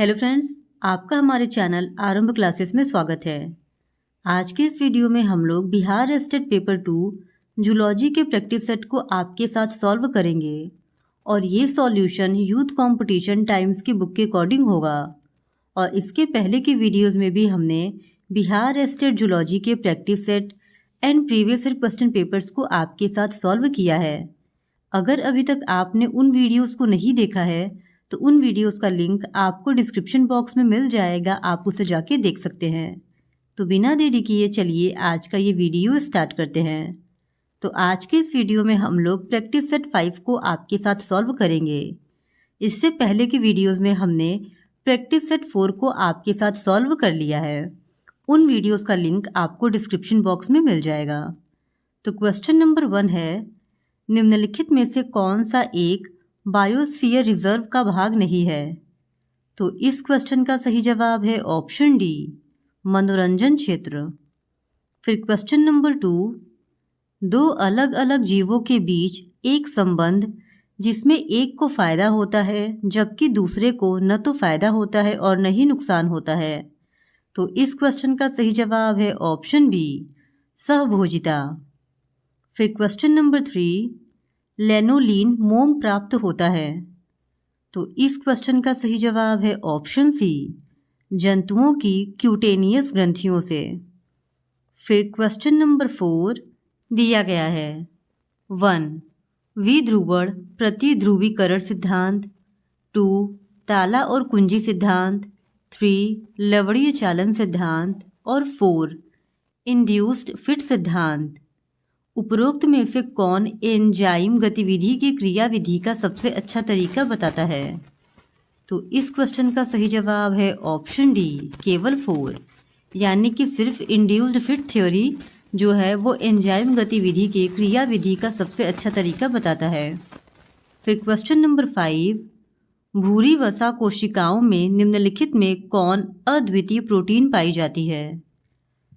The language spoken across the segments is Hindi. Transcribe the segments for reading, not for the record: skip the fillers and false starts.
हेलो फ्रेंड्स, आपका हमारे चैनल आरंभ क्लासेस में स्वागत है। आज के इस वीडियो में हम लोग बिहार स्टेट पेपर 2 जूलॉजी के प्रैक्टिस सेट को आपके साथ सॉल्व करेंगे और ये सॉल्यूशन यूथ कंपटीशन टाइम्स की बुक के अकॉर्डिंग होगा। और इसके पहले के वीडियोज़ में भी हमने बिहार स्टेट जूलॉजी के practice set and previous year question papers को आपके साथ सॉल्व किया है। अगर अभी तक आपने उन वीडियोज़ को नहीं देखा है तो उन वीडियोस का लिंक आपको डिस्क्रिप्शन बॉक्स में मिल जाएगा, आप उसे जाके देख सकते हैं। तो बिना देरी किए चलिए आज का ये वीडियो स्टार्ट करते हैं। तो आज के इस वीडियो में हम लोग प्रैक्टिस सेट 5 को आपके साथ सॉल्व करेंगे। इससे पहले की वीडियोस में हमने प्रैक्टिस सेट 4 को आपके साथ सॉल्व कर लिया है। उन वीडियोस का लिंक आपको डिस्क्रिप्शन बॉक्स में मिल जाएगा। तो क्वेश्चन नंबर 1 है, निम्नलिखित में से कौन सा एक बायोस्फीयर रिजर्व का भाग नहीं है? तो इस क्वेश्चन का सही जवाब है ऑप्शन डी, मनोरंजन क्षेत्र। फिर क्वेश्चन नंबर 2, दो अलग अलग जीवों के बीच एक संबंध जिसमें एक को फायदा होता है जबकि दूसरे को न तो फायदा होता है और न ही नुकसान होता है। तो इस क्वेश्चन का सही जवाब है ऑप्शन बी, सहभोजिता। फिर क्वेश्चन नंबर 3, लेनोलीन मोम प्राप्त होता है। तो इस क्वेश्चन का सही जवाब है ऑप्शन सी, जंतुओं की क्यूटेनियस ग्रंथियों से। फिर क्वेश्चन नंबर 4 दिया गया है, 1 विध्रुवण प्रतिध्रुवीकरण सिद्धांत, 2 ताला और कुंजी सिद्धांत, 3 लवणीय चालन सिद्धांत और 4 इंड्यूस्ड फिट सिद्धांत। उपरोक्त में से कौन एंजाइम गतिविधि की क्रियाविधि का सबसे अच्छा तरीका बताता है? तो इस क्वेश्चन का सही जवाब है ऑप्शन डी, केवल 4, यानी कि सिर्फ इंड्यूस्ड फिट थ्योरी जो है वो एंजाइम गतिविधि के क्रियाविधि का सबसे अच्छा तरीका बताता है। फिर क्वेश्चन नंबर 5, भूरी वसा कोशिकाओं में निम्नलिखित में कौन अद्वितीय प्रोटीन पाई जाती है?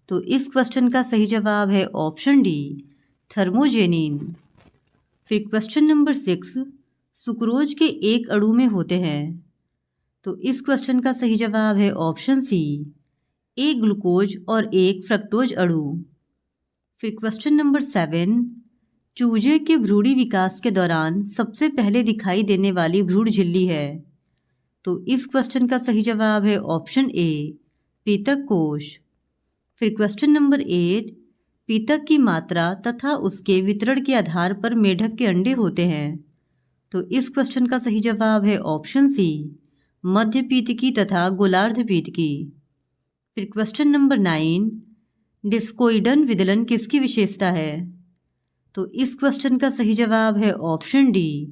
तो इस क्वेश्चन का सही जवाब है ऑप्शन डी, थर्मोजेनिन। फिर क्वेश्चन नंबर 6, सुक्रोज के एक अणु में होते हैं। तो इस क्वेश्चन का सही जवाब है ऑप्शन सी, एक ग्लूकोज और एक फ्रक्टोज अणु। फिर क्वेश्चन नंबर 7, चूजे के भ्रूणी विकास के दौरान सबसे पहले दिखाई देने वाली भ्रूण झिल्ली है। तो इस क्वेश्चन का सही जवाब है ऑप्शन ए, पीतक कोश। फिर क्वेश्चन नंबर 8, पीतक की मात्रा तथा उसके वितरण के आधार पर मेढक के अंडे होते हैं। तो इस क्वेश्चन का सही जवाब है ऑप्शन सी, मध्य पीतकी तथा गोलार्ध पीतकी। फिर क्वेश्चन नंबर 9, डिस्कोइडन विदलन किसकी विशेषता है? तो इस क्वेश्चन का सही जवाब है ऑप्शन डी,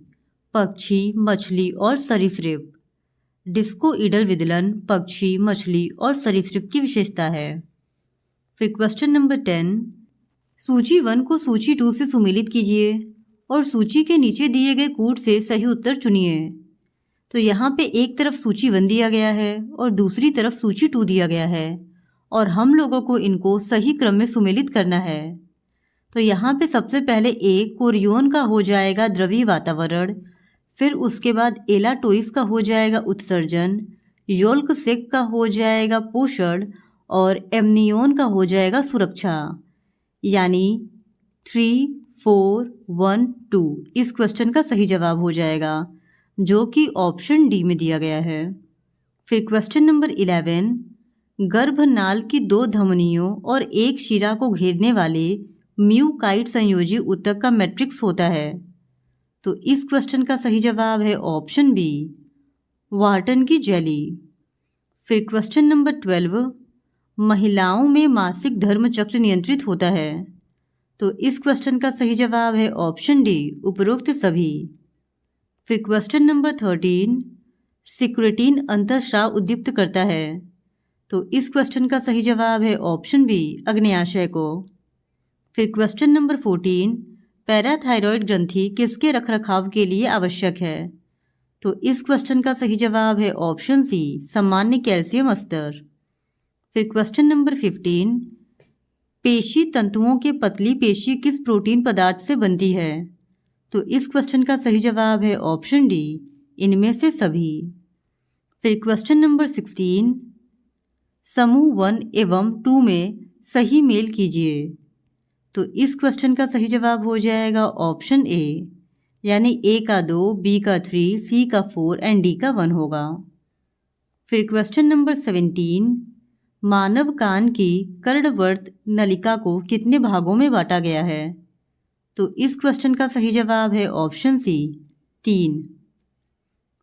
पक्षी, मछली और सरीसृप। डिस्कोइडल विदलन पक्षी, मछली और सरीसृप की विशेषता है। फिर क्वेश्चन नंबर 10, सूची 1 को सूची 2 से सुमेलित कीजिए और सूची के नीचे दिए गए कूट से सही उत्तर चुनिए। तो यहाँ पे एक तरफ सूची 1 दिया गया है और दूसरी तरफ सूची 2 दिया गया है और हम लोगों को इनको सही क्रम में सुमेलित करना है। तो यहाँ पे सबसे पहले एक कोरियोन का हो जाएगा द्रवीय वातावरण, फिर उसके बाद एलाटोइस का हो जाएगा उत्सर्जन, योल्क सेक का हो जाएगा पोषण और एमनियोन का हो जाएगा सुरक्षा, यानी 3, 4, 1, 2 इस क्वेश्चन का सही जवाब हो जाएगा जो कि ऑप्शन डी में दिया गया है। फिर क्वेश्चन नंबर 11, गर्भनाल की 2 धमनियों और एक शिरा को घेरने वाले म्यूकाइड संयोजी ऊतक का मैट्रिक्स होता है। तो इस क्वेश्चन का सही जवाब है ऑप्शन बी, वार्टन की जेली। फिर क्वेश्चन नंबर 12, महिलाओं में मासिक धर्म चक्र नियंत्रित होता है। तो इस क्वेश्चन का सही जवाब है ऑप्शन डी, उपरोक्त सभी। फिर क्वेश्चन नंबर 13, सिक्रेटिन अंतःस्राव उद्दीप्त करता है। तो इस क्वेश्चन का सही जवाब है ऑप्शन बी, अग्न्याशय को। फिर क्वेश्चन नंबर 14, पैराथायरॉयड ग्रंथि किसके रखरखाव के लिए आवश्यक है? तो इस क्वेश्चन का सही जवाब है ऑप्शन सी, सामान्य कैल्शियम स्तर। फिर क्वेश्चन नंबर 15, पेशी तंतुओं के पतली पेशी किस प्रोटीन पदार्थ से बनती है? तो इस क्वेश्चन का सही जवाब है ऑप्शन डी, इनमें से सभी। फिर क्वेश्चन नंबर 16, समूह 1 एवं 2 में सही मेल कीजिए। तो इस क्वेश्चन का सही जवाब हो जाएगा ऑप्शन ए, यानी ए का 2, बी का 3, सी का 4 एंड डी का 1 होगा। फिर क्वेश्चन नंबर 17, मानव कान की कर्णवर्त नलिका को कितने भागों में बांटा गया है? तो इस क्वेश्चन का सही जवाब है ऑप्शन सी, 3।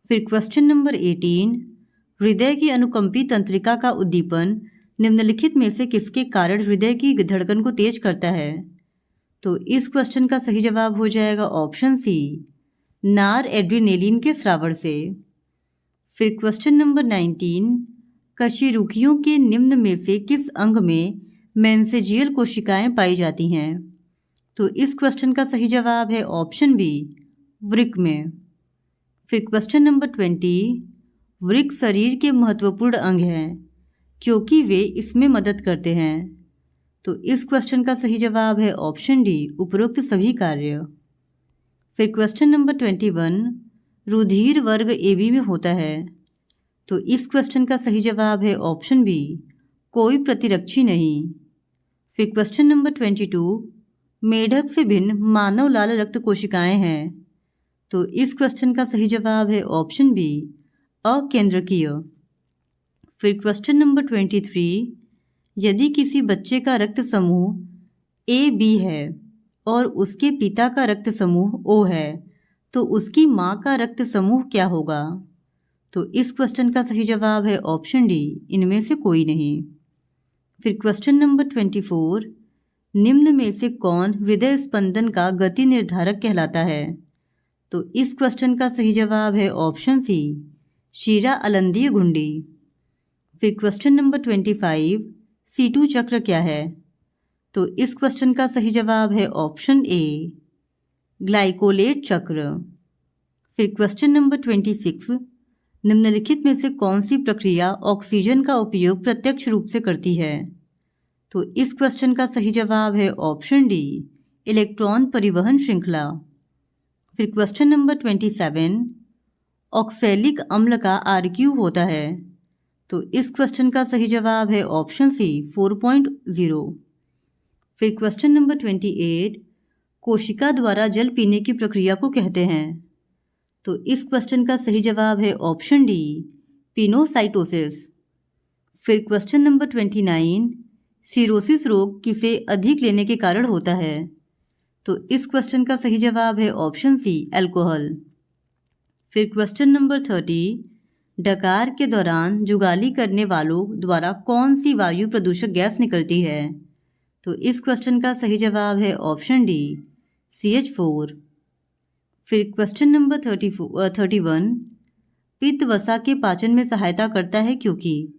फिर क्वेश्चन नंबर 18, हृदय की अनुकंपी तंत्रिका का उद्दीपन निम्नलिखित में से किसके कारण हृदय की धड़कन को तेज करता है? तो इस क्वेश्चन का सही जवाब हो जाएगा ऑप्शन सी, नार एड्रीनेलिन के स्रावर से। फिर क्वेश्चन नंबर 19, कशेरुकियों के निम्न में से किस अंग में मेंसेजियल कोशिकाएं पाई जाती हैं? तो इस क्वेश्चन का सही जवाब है ऑप्शन बी, वृक्क में। फिर क्वेश्चन नंबर 20, वृक्क शरीर के महत्वपूर्ण अंग हैं क्योंकि वे इसमें मदद करते हैं। तो इस क्वेश्चन का सही जवाब है ऑप्शन डी, उपरोक्त सभी कार्य। फिर क्वेश्चन नंबर 21, रुधिर वर्ग AB में होता है। तो इस क्वेश्चन का सही जवाब है ऑप्शन बी, कोई प्रतिरक्षी नहीं। फिर क्वेश्चन नंबर 22, मेढक से भिन्न मानव लाल रक्त कोशिकाएं हैं। तो इस क्वेश्चन का सही जवाब है ऑप्शन बी, अकेंद्रकीय। फिर क्वेश्चन नंबर 23, यदि किसी बच्चे का रक्त समूह AB है और उसके पिता का रक्त समूह O है तो उसकी माँ का रक्त समूह क्या होगा? तो इस क्वेश्चन का सही जवाब है ऑप्शन डी, इनमें से कोई नहीं। फिर क्वेश्चन नंबर 24, निम्न में से कौन हृदय स्पंदन का गति निर्धारक कहलाता है? तो इस क्वेश्चन का सही जवाब है ऑप्शन सी, शीरा अलंदीय घुंडी। फिर क्वेश्चन नंबर 25, C2 चक्र क्या है? तो इस क्वेश्चन का सही जवाब है ऑप्शन ए, ग्लाइकोलेट चक्र। फिर क्वेश्चन नंबर 26, निम्नलिखित में से कौन सी प्रक्रिया ऑक्सीजन का उपयोग प्रत्यक्ष रूप से करती है? तो इस क्वेश्चन का सही जवाब है ऑप्शन डी, इलेक्ट्रॉन परिवहन श्रृंखला। फिर क्वेश्चन नंबर 27, ऑक्सैलिक अम्ल का RQ होता है। तो इस क्वेश्चन का सही जवाब है ऑप्शन सी, 4.0। फिर क्वेश्चन नंबर 28, कोशिका द्वारा जल पीने की प्रक्रिया को कहते हैं। तो इस क्वेश्चन का सही जवाब है ऑप्शन डी, पिनोसाइटोसिस। फिर क्वेश्चन नंबर 29, सिरोसिस रोग किसे अधिक लेने के कारण होता है? तो इस क्वेश्चन का सही जवाब है ऑप्शन सी, अल्कोहल। फिर क्वेश्चन नंबर 30, डकार के दौरान जुगाली करने वालों द्वारा कौन सी वायु प्रदूषक गैस निकलती है? तो इस क्वेश्चन का सही जवाब है ऑप्शन डी, CH4। फिर क्वेश्चन नंबर 31, पित्त वसा के पाचन में सहायता करता है क्योंकि?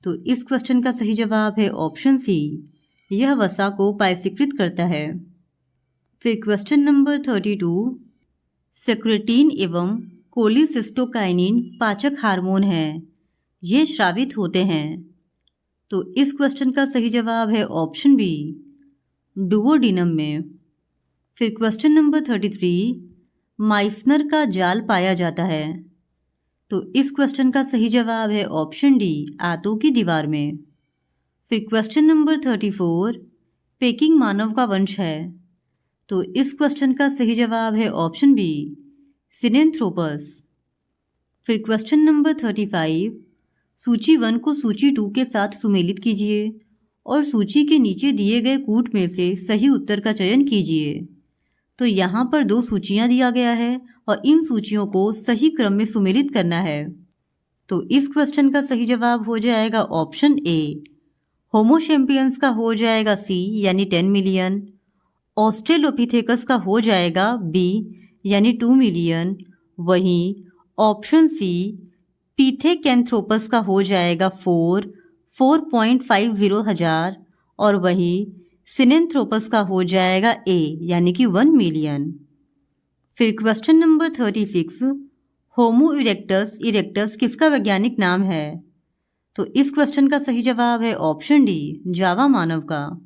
तो इस क्वेश्चन का सही जवाब है ऑप्शन सी, यह वसा को पायसीकृत करता है। फिर क्वेश्चन नंबर 32, सेक्रेटिन एवं कोलिसिस्टोकाइनिन पाचक हार्मोन हैं, ये स्रावित होते हैं। तो इस क्वेश्चन का सही जवाब है ऑप्शन बी, डुओडिनम में। फिर क्वेश्चन नंबर 33, माइसनर का जाल पाया जाता है। तो इस क्वेश्चन का सही जवाब है ऑप्शन डी, आंतों की दीवार में। फिर क्वेश्चन नंबर 34, पेकिंग मानव का वंश है। तो इस क्वेश्चन का सही जवाब है ऑप्शन बी, सिनेंथ्रोपस। फिर क्वेश्चन नंबर 35, सूची 1 को सूची 2 के साथ सुमेलित कीजिए और सूची के नीचे दिए गए कूट में से सही उत्तर का चयन कीजिए। तो यहाँ पर 2 सूचियाँ दिया गया है और इन सूचियों को सही क्रम में सुमेलित करना है। तो इस क्वेश्चन का सही जवाब हो जाएगा ऑप्शन ए, होमोशैम्पियंस का हो जाएगा सी यानी 10 मिलियन, ऑस्ट्रेलोपिथेकस का हो जाएगा बी यानी 2 मिलियन, वहीं ऑप्शन सी पिथेकैंथ्रोपस का हो जाएगा 4.50 हजार और वहीं सिनेंथ्रोपस का हो जाएगा ए यानी कि 1 मिलियन। फिर क्वेश्चन नंबर 36, होमो इरेक्टस किसका वैज्ञानिक नाम है? तो इस क्वेश्चन का सही जवाब है ऑप्शन डी, जावा मानव का।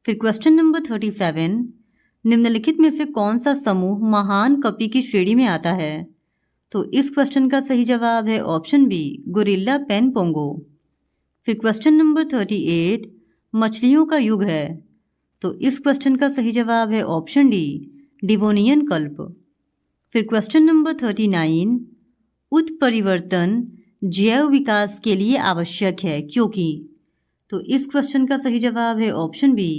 फिर क्वेश्चन नंबर 37, निम्नलिखित में से कौन सा समूह महान कपि की श्रेणी में आता है? तो इस क्वेश्चन का सही जवाब है option B, gorilla Pan Pongo. फिर क्वेश्चन नंबर 38, मछलियों का युग है। तो इस क्वेश्चन का सही जवाब है ऑप्शन डी, डिवोनियन कल्प। फिर क्वेश्चन नंबर 39, उत्परिवर्तन जैव विकास के लिए आवश्यक है क्योंकि। तो इस क्वेश्चन का सही जवाब है ऑप्शन बी,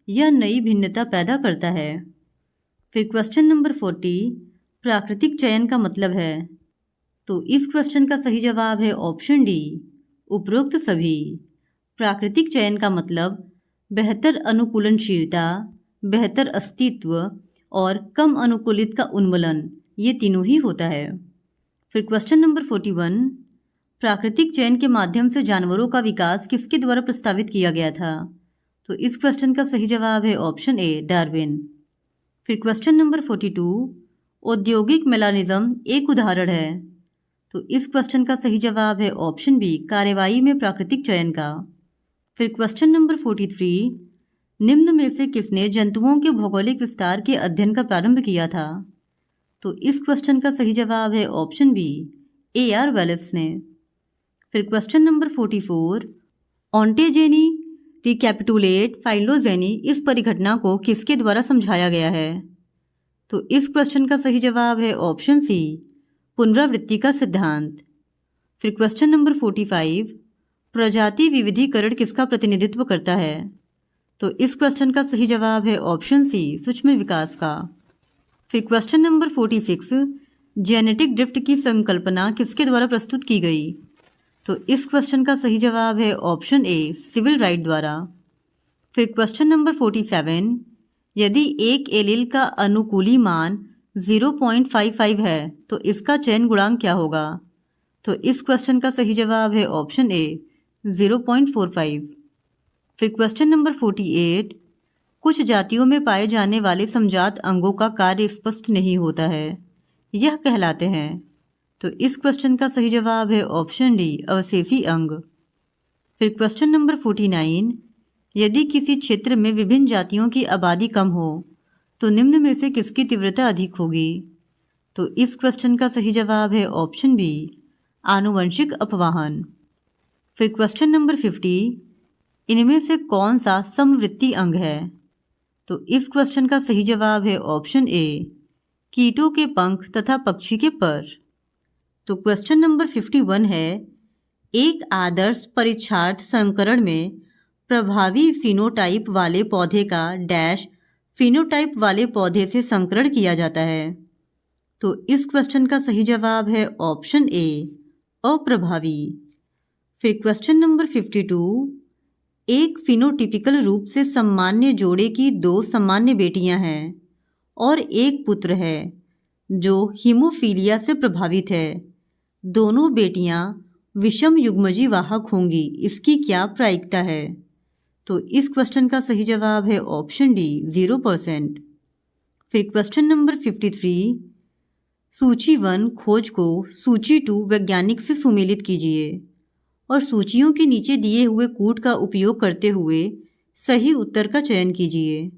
यह नई भिन्नता पैदा करता है। फिर क्वेश्चन नंबर 40, प्राकृतिक चयन का मतलब है। तो इस क्वेश्चन का सही जवाब है ऑप्शन डी, उपरोक्त सभी। प्राकृतिक चयन का मतलब बेहतर अनुकूलनशीलता, बेहतर अस्तित्व और कम अनुकूलित का उन्मूलन, ये तीनों ही होता है। फिर क्वेश्चन नंबर 41, प्राकृतिक चयन के माध्यम से जानवरों का विकास किसके द्वारा प्रस्तावित किया गया था। तो इस क्वेश्चन का सही जवाब है ऑप्शन ए, डार्विन। फिर क्वेश्चन नंबर 42, औद्योगिक मेलानिज्म एक उदाहरण है। तो इस क्वेश्चन का सही जवाब है ऑप्शन बी, कार्रवाई में प्राकृतिक चयन का। फिर क्वेश्चन नंबर 43, निम्न में से किसने जंतुओं के भौगोलिक विस्तार के अध्ययन का प्रारंभ किया था। तो इस क्वेश्चन का सही जवाब है ऑप्शन बी, A.R. वेलेस ने। फिर क्वेश्चन नंबर 44, ऑन्टेजेनी रिकैपिटुलेट फाइलोजेनी, इस परिघटना को किसके द्वारा समझाया गया है। तो इस क्वेश्चन का सही जवाब है ऑप्शन सी, पुनरावृत्ति का सिद्धांत। फिर क्वेश्चन नंबर 45, प्रजाति विविधीकरण किसका प्रतिनिधित्व करता है। तो इस क्वेश्चन का सही जवाब है ऑप्शन सी, सूक्ष्म विकास का। फिर क्वेश्चन नंबर 46, जेनेटिक ड्रिफ्ट की संकल्पना किसके द्वारा प्रस्तुत की गई। तो इस क्वेश्चन का सही जवाब है ऑप्शन ए, सिविल राइट द्वारा। फिर क्वेश्चन नंबर 47, यदि एक एलील का अनुकूली मान 0.55 है तो इसका चयन गुणांक क्या होगा। तो इस क्वेश्चन का सही जवाब है ऑप्शन ए, 0.45। फिर क्वेश्चन नंबर 48, कुछ जातियों में पाए जाने वाले समजात अंगों का कार्य स्पष्ट नहीं होता है, यह कहलाते हैं। तो इस क्वेश्चन का सही जवाब है ऑप्शन डी, अवशेषी अंग। फिर क्वेश्चन नंबर 49, यदि किसी क्षेत्र में विभिन्न जातियों की आबादी कम हो तो निम्न में से किसकी तीव्रता अधिक होगी। तो इस क्वेश्चन का सही जवाब है ऑप्शन बी, आनुवंशिक अपवाहन। फिर क्वेश्चन नंबर 50, इनमें से कौन सा समवृत्ति अंग है। तो इस क्वेश्चन का सही जवाब है ऑप्शन ए, कीटों के पंख तथा पक्षी के पर। तो क्वेश्चन नंबर 51 है, एक आदर्श परीक्षार्थ संकरण में प्रभावी फिनोटाइप वाले पौधे का डैश फिनोटाइप वाले पौधे से संकरण किया जाता है। तो इस क्वेश्चन का सही जवाब है ऑप्शन ए, अप्रभावी। फिर क्वेश्चन नंबर 52, एक फिनोटिपिकल रूप से सामान्य जोड़े की 2 सामान्य बेटियां हैं और एक पुत्र है जो हीमोफीलिया से प्रभावित है। दोनों बेटियां विषम युग्मजी वाहक होंगी, इसकी क्या प्रायिकता है। तो इस क्वेश्चन का सही जवाब है ऑप्शन डी, 0%। फिर क्वेश्चन नंबर 53, सूची 1 खोज को सूची 2 वैज्ञानिक से सुमेलित कीजिए और सूचियों के नीचे दिए हुए कूट का उपयोग करते हुए सही उत्तर का चयन कीजिए।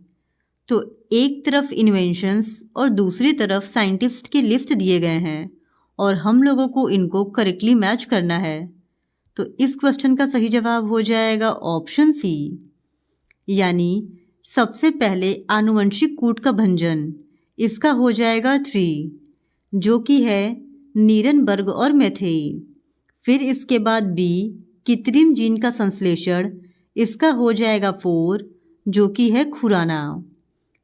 तो एक तरफ इन्वेंशंस और दूसरी तरफ साइंटिस्ट की लिस्ट दिए गए हैं और हम लोगों को इनको करेक्टली मैच करना है। तो इस क्वेश्चन का सही जवाब हो जाएगा ऑप्शन सी, यानी सबसे पहले आनुवंशिक कूट का भंजन, इसका हो जाएगा 3, जो कि है नीरनबर्ग और मैथेई। फिर इसके बाद बी, कृत्रिम जीन का संश्लेषण, इसका हो जाएगा 4, जो कि है खुराना।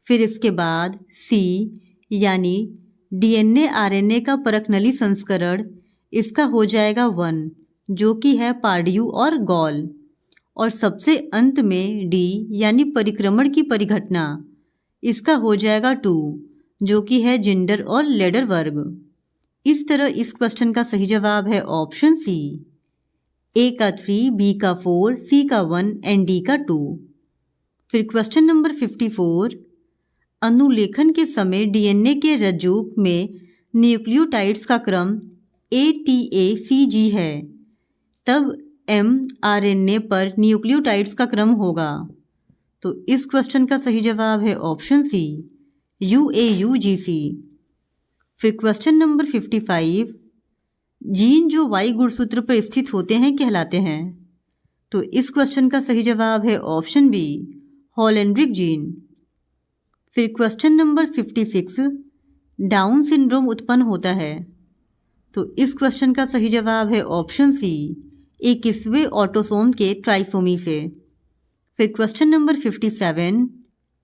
फिर इसके बाद सी, यानी डीएनए आरएनए का परखनली संस्करण, इसका हो जाएगा 1, जो कि है पार्ड्यू और गॉल। और सबसे अंत में डी, यानी परिक्रमण की परिघटना, इसका हो जाएगा 2, जो कि है जिंडर और लेडर वर्ग। इस तरह इस क्वेश्चन का सही जवाब है ऑप्शन सी, ए का 3, बी का 4, सी का 1 एंड डी का 2। फिर क्वेश्चन नंबर 54, अनुलेखन के समय डीएनए के रज्जु में न्यूक्लियोटाइड्स का क्रम ATACG है, तब mRNA पर न्यूक्लियोटाइड्स का क्रम होगा। तो इस क्वेश्चन का सही जवाब है ऑप्शन सी, UAUGC। फिर क्वेश्चन नंबर 55, जीन जो वाई गुणसूत्र पर स्थित होते हैं कहलाते हैं। तो इस क्वेश्चन का सही जवाब है ऑप्शन बी, हॉलेंड्रिक जीन। फिर क्वेश्चन नंबर 56, डाउन सिंड्रोम उत्पन्न होता है। तो इस क्वेश्चन का सही जवाब है ऑप्शन सी, 21वें ऑटोसोम के ट्राइसोमी से। फिर question number 57,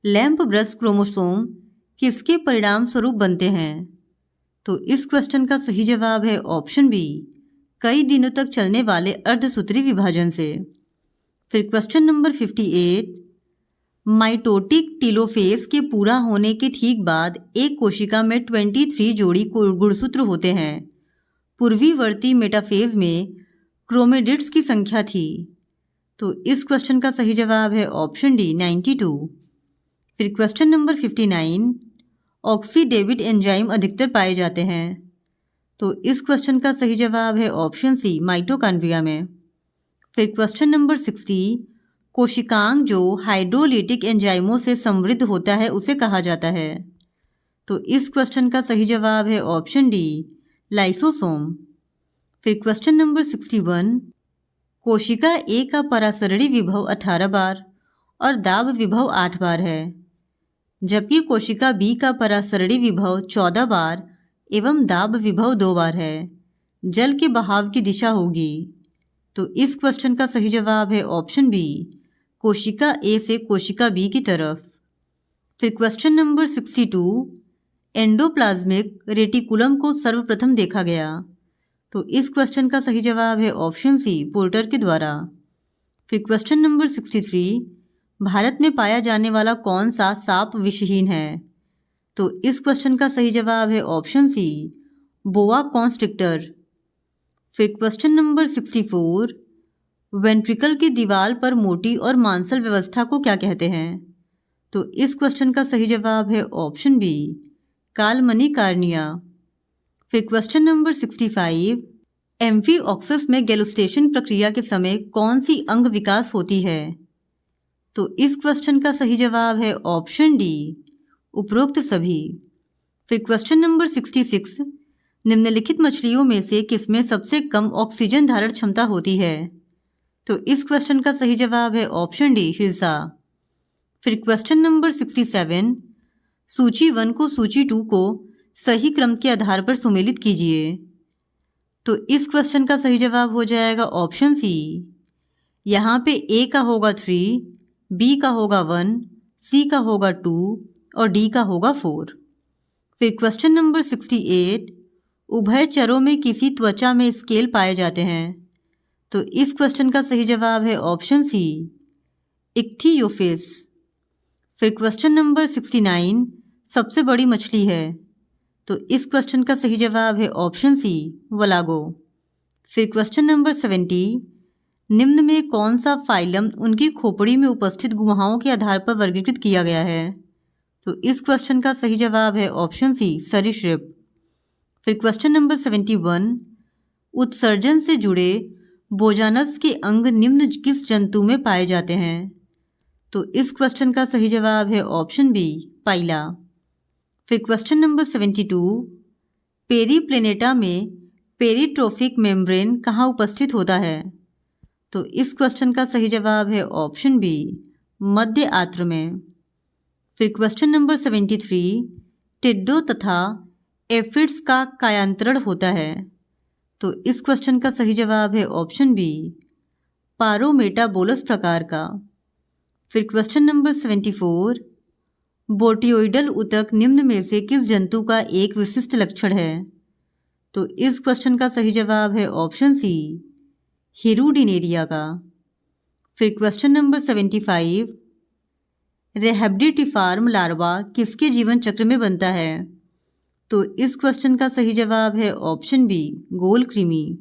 lamp brush chromosome किसके परिणाम स्वरूप बनते हैं। तो इस क्वेश्चन का सही जवाब है ऑप्शन बी, कई दिनों तक चलने वाले अर्धसूत्री विभाजन से। फिर क्वेश्चन नंबर 58, माइटोटिक टीलोफेज के पूरा होने के ठीक बाद एक कोशिका में 23 जोड़ी गुणसूत्र होते हैं। पूर्वीवर्ती मेटाफेज में क्रोमेटिड्स की संख्या थी। तो इस क्वेश्चन का सही जवाब है ऑप्शन डी, 92। फिर क्वेश्चन नंबर 59, ऑक्सीडेविड एंजाइम अधिकतर पाए जाते हैं। तो इस क्वेश्चन का सही जवाब है ऑप्शन सी, माइटोकॉन्ड्रिया में। फिर क्वेश्चन नंबर 60, कोशिकांग जो हाइड्रोलिटिक एंजाइमों से समृद्ध होता है उसे कहा जाता है। तो इस क्वेश्चन का सही जवाब है ऑप्शन डी, लाइसोसोम। फिर क्वेश्चन नंबर 61, कोशिका ए का परासरणी विभव 18 बार और दाब विभव 8 बार है, जबकि कोशिका बी का परासरणी विभव 14 बार एवं दाब विभव 2 बार है। जल के बहाव की दिशा होगी। तो इस क्वेश्चन का सही जवाब है ऑप्शन बी, कोशिका ए से कोशिका बी की तरफ। फिर क्वेश्चन नंबर 62, एंडोप्लाज्मिक रेटिकुलम को सर्वप्रथम देखा गया। तो इस क्वेश्चन का सही जवाब है ऑप्शन सी, पोर्टर के द्वारा। फिर क्वेश्चन नंबर 63, भारत में पाया जाने वाला कौन सा सांप विषहीन है। तो इस क्वेश्चन का सही जवाब है ऑप्शन सी, बोआ कॉन्स्ट्रिक्टर। फिर क्वेश्चन नंबर 64, वेंट्रिकल की दीवार पर मोटी और मांसल व्यवस्था को क्या कहते हैं। तो इस क्वेश्चन का सही जवाब है ऑप्शन बी, कालमनी कार्निया। फिर क्वेश्चन नंबर 65, एम्फीऑक्सस में गैलुस्टेशन प्रक्रिया के समय कौन सी अंग विकास होती है। तो इस क्वेश्चन का सही जवाब है ऑप्शन डी, उपरोक्त सभी। फिर क्वेश्चन नंबर 66, निम्नलिखित मछलियों में से किसमें सबसे कम ऑक्सीजन धारण क्षमता होती है। तो इस क्वेश्चन का सही जवाब है ऑप्शन डी, हिल्सा। फिर क्वेश्चन नंबर 67, सूची 1 को सूची 2 को सही क्रम के आधार पर सुमेलित कीजिए। तो इस क्वेश्चन का सही जवाब हो जाएगा ऑप्शन सी। यहाँ पे ए का होगा 3, बी का होगा 1, सी का होगा 2 और डी का होगा 4। फिर क्वेश्चन नंबर 68, उभयचरों में किसी त्वचा में स्केल पाए जाते हैं। तो इस क्वेश्चन का सही जवाब है ऑप्शन सी, इक्थियोफिस। फिर क्वेश्चन नंबर 69, सबसे बड़ी मछली है। तो इस क्वेश्चन का सही जवाब है ऑप्शन सी, वलागो। फिर क्वेश्चन नंबर 70, निम्न में कौन सा फाइलम उनकी खोपड़ी में उपस्थित गुहाओं के आधार पर वर्गीकृत किया गया है। तो इस क्वेश्चन का सही जवाब है ऑप्शन सी, सरीसृप। फिर क्वेश्चन नंबर 71, उत्सर्जन से जुड़े बोजानस के अंग निम्न किस जंतु में पाए जाते हैं। तो इस क्वेश्चन का सही जवाब है ऑप्शन बी, पाइला। फिर क्वेश्चन नंबर 72, पेरीप्लेनेटा में पेरीट्रोफिक मेम्ब्रेन कहाँ उपस्थित होता है। तो इस क्वेश्चन का सही जवाब है ऑप्शन बी, मध्य आंत्र में। फिर क्वेश्चन नंबर 73, टिड्डों तथा एफिड्स का कायांतरण होता है। तो इस क्वेश्चन का सही जवाब है ऑप्शन बी, पारोमेटाबोलस प्रकार का। फिर क्वेश्चन नंबर 74, बोटियोइडल ऊतक निम्न में से किस जंतु का एक विशिष्ट लक्षण है। तो इस क्वेश्चन का सही जवाब है ऑप्शन सी, हिरुडिनेरिया का। फिर क्वेश्चन नंबर 75, रेहब्डिटिफार्म लार्वा किसके जीवन चक्र में बनता है। तो इस क्वेश्चन का सही जवाब है ऑप्शन बी, गोल कृमि।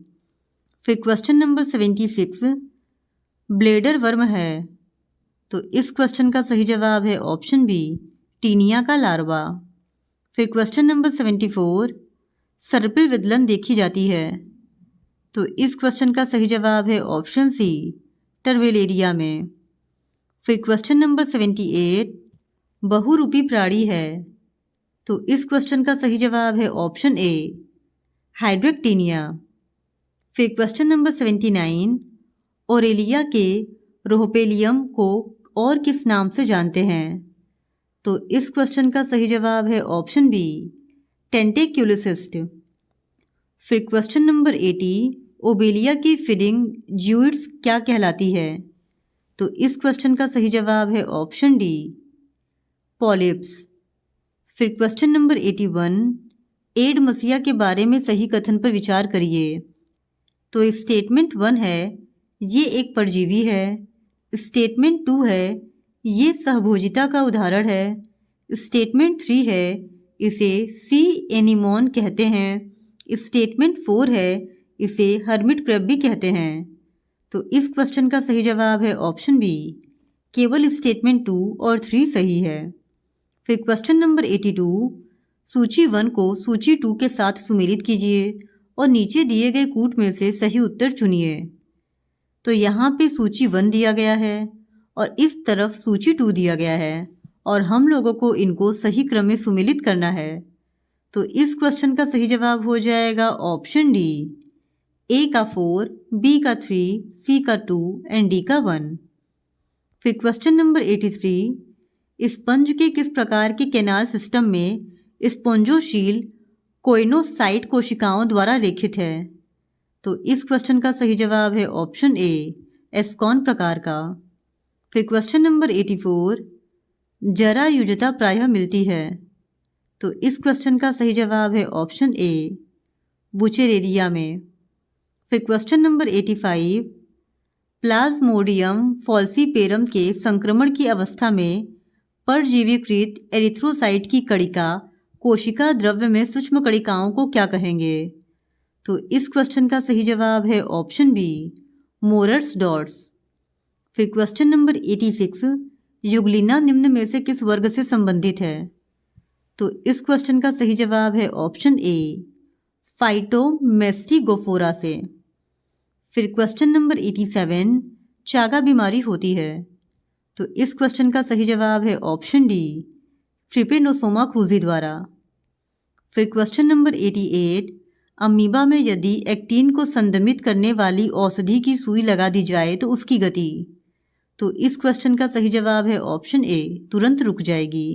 फिर क्वेश्चन नंबर 76, ब्लेडर वर्म है। तो इस क्वेश्चन का सही जवाब है ऑप्शन बी, टीनिया का लार्वा। फिर क्वेश्चन नंबर 74, सर्पिल विदलन देखी जाती है। तो इस क्वेश्चन का सही जवाब है ऑप्शन सी, टर्वेलेरिया में। फिर क्वेश्चन नंबर 78, बहुरूपी प्राणी है। तो तो इस क्वेश्चन का सही जवाब है ऑप्शन ए, हाइड्रोक्टिनिया। फिर क्वेश्चन नंबर 79, ओरेलिया के रोहपेलियम को और किस नाम से जानते हैं? तो इस क्वेश्चन का सही जवाब है ऑप्शन बी, टेंटेक्युलोसिस्ट। फिर क्वेश्चन नंबर 80, ओबेलिया की फीडिंग ज्यूइड्स क्या कहलाती है? तो इस क्वेश्चन का सही जवाब है ऑप्शन डी, पॉलिप्स। फिर क्वेश्चन नंबर 81, एड मसीहा के बारे में सही कथन पर विचार करिए। तो स्टेटमेंट 1 है, ये एक परजीवी है। स्टेटमेंट 2 है, ये सहभोजिता का उदाहरण है। स्टेटमेंट 3 है, इसे सी एनीमोन कहते हैं। स्टेटमेंट 4 है, इसे हर्मिट क्रैब भी कहते हैं। तो इस क्वेश्चन का सही जवाब है ऑप्शन बी, केवल स्टेटमेंट 2 और 3 सही है। फिर क्वेश्चन नंबर 82, सूची 1 को सूची 2 के साथ सुमेलित कीजिए और नीचे दिए गए कूट में से सही उत्तर चुनिए। तो यहाँ पे सूची 1 दिया गया है और इस तरफ सूची 2 दिया गया है और हम लोगों को इनको सही क्रम में सुमेलित करना है। तो इस क्वेश्चन का सही जवाब हो जाएगा ऑप्शन डी, ए का 4, बी का 3, सी का 2 एंड डी का 1। फिर क्वेश्चन नंबर 83, स्पंज के किस प्रकार के कैनाल सिस्टम में स्पॉन्जोशील कोइनोसाइट कोशिकाओं द्वारा रेखित है? तो इस क्वेश्चन का सही जवाब है ऑप्शन ए, एस्कॉन प्रकार का। फिर क्वेश्चन नंबर 84, जरायुजता प्रायः मिलती है। तो इस क्वेश्चन का सही जवाब है ऑप्शन ए, बुचेरेरिया में। फिर क्वेश्चन नंबर 85, प्लाज्मोडियम फॉल्सीपेरम के संक्रमण की अवस्था में परजीवीकृत एरिथ्रोसाइट की कणिका कोशिका द्रव्य में सूक्ष्म कणिकाओं को क्या कहेंगे? तो इस क्वेश्चन का सही जवाब है ऑप्शन बी, मोरर्स डॉट्स। फिर क्वेश्चन नंबर 86, युगलिना निम्न में से किस वर्ग से संबंधित है? तो इस क्वेश्चन का सही जवाब है ऑप्शन ए, फाइटोमेस्टिगोफोरा से। फिर क्वेश्चन नंबर 87, चागा बीमारी होती है। तो इस क्वेश्चन का सही जवाब है ऑप्शन डी, ट्रिपेनोसोमा क्रूजी द्वारा। फिर क्वेश्चन नंबर 88, अमीबा में यदि एक्टिन को संदमित करने वाली औषधि की सुई लगा दी जाए तो उसकी गति? तो इस क्वेश्चन का सही जवाब है ऑप्शन ए, तुरंत रुक जाएगी।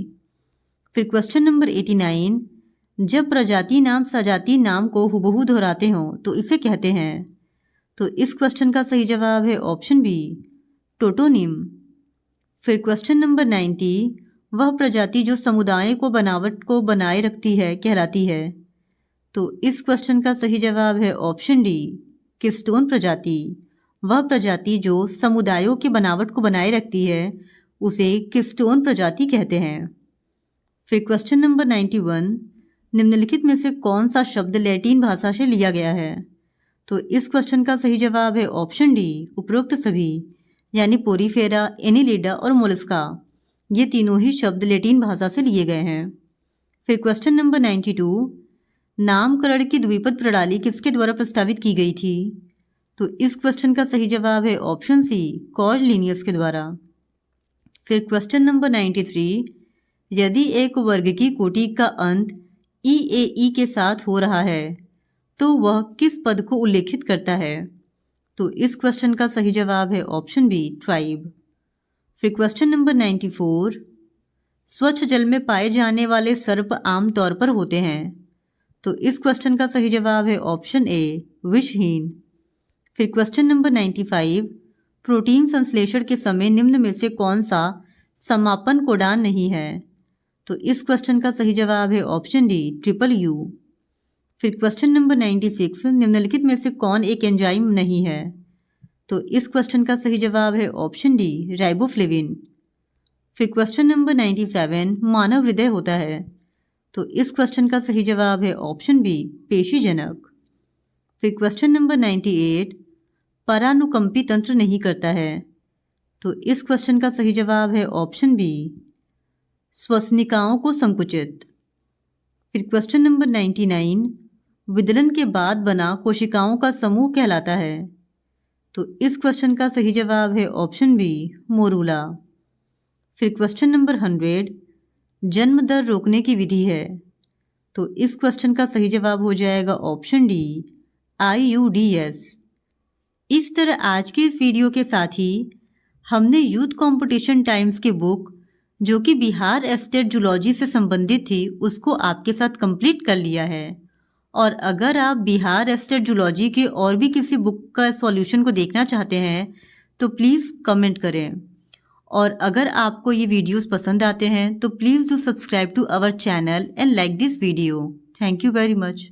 फिर क्वेश्चन नंबर 89, जब प्रजाति नाम सजाति नाम को हुबहू दोहराते हों तो इसे कहते हैं? तो इस क्वेश्चन का सही जवाब है ऑप्शन बी, टोटोनिम। फिर क्वेश्चन नंबर 90, वह प्रजाति जो समुदाय को बनावट को बनाए रखती है कहलाती है? तो इस क्वेश्चन का सही जवाब है ऑप्शन डी, किस्टोन प्रजाति। वह प्रजाति जो समुदायों की बनावट को बनाए रखती है उसे किस्टोन प्रजाति कहते हैं। फिर क्वेश्चन नंबर 91, निम्नलिखित में से कौन सा शब्द लैटिन भाषा से लिया गया है? तो इस क्वेश्चन का सही जवाब है ऑप्शन डी, उपरोक्त सभी, यानी पोरीफेरा, एनिलिडा और मोलस्का। ये तीनों ही शब्द लैटिन भाषा से लिए गए हैं। फिर क्वेश्चन नंबर 92, नामकरण की द्विपद प्रणाली किसके द्वारा प्रस्तावित की गई थी? तो इस क्वेश्चन का सही जवाब है ऑप्शन सी, कॉर्लिनियस के द्वारा। फिर क्वेश्चन नंबर 93, यदि एक वर्ग की कोटि का अंत ई के साथ हो रहा है तो वह किस पद को उल्लेखित करता है? तो इस क्वेश्चन का सही जवाब है ऑप्शन बी, ट्राइब। फिर क्वेश्चन नंबर 94, स्वच्छ जल में पाए जाने वाले सर्प आमतौर पर होते हैं? तो इस क्वेश्चन का सही जवाब है ऑप्शन ए, विषहीन। फिर क्वेश्चन नंबर 95, प्रोटीन संश्लेषण के समय निम्न में से कौन सा समापन कोडान नहीं है? तो इस क्वेश्चन का सही जवाब है ऑप्शन डी, ट्रिपल यू। फिर क्वेश्चन नंबर 96, निम्नलिखित में से कौन एक एंजाइम नहीं है? तो इस क्वेश्चन का सही जवाब है ऑप्शन डी, राइबोफ्लेविन। फिर क्वेश्चन नंबर 97, मानव हृदय होता है? तो इस क्वेश्चन का सही जवाब है ऑप्शन बी, पेशीजनक। फिर क्वेश्चन नंबर 98, परानुकंपी तंत्र नहीं करता है? तो इस क्वेश्चन का सही जवाब है ऑप्शन बी, श्वसनिकाओं को संकुचित। फिर क्वेश्चन नंबर 99, विदलन के बाद बना कोशिकाओं का समूह कहलाता है? तो इस क्वेश्चन का सही जवाब है ऑप्शन बी, मोरूला। फिर क्वेश्चन नंबर 100, जन्म दर रोकने की विधि है? तो इस क्वेश्चन का सही जवाब हो जाएगा ऑप्शन डी, IUDS। इस तरह आज के इस वीडियो के साथ ही हमने यूथ कंपटीशन टाइम्स की बुक जो कि बिहार स्टेट जूलॉजी से संबंधित थी उसको आपके साथ कंप्लीट कर लिया है। और अगर आप बिहार स्टेट जूलॉजी के और भी किसी बुक का सॉल्यूशन को देखना चाहते हैं तो प्लीज़ कमेंट करें। और अगर आपको ये वीडियोस पसंद आते हैं तो please do subscribe to our channel and like this video. Thank you very much.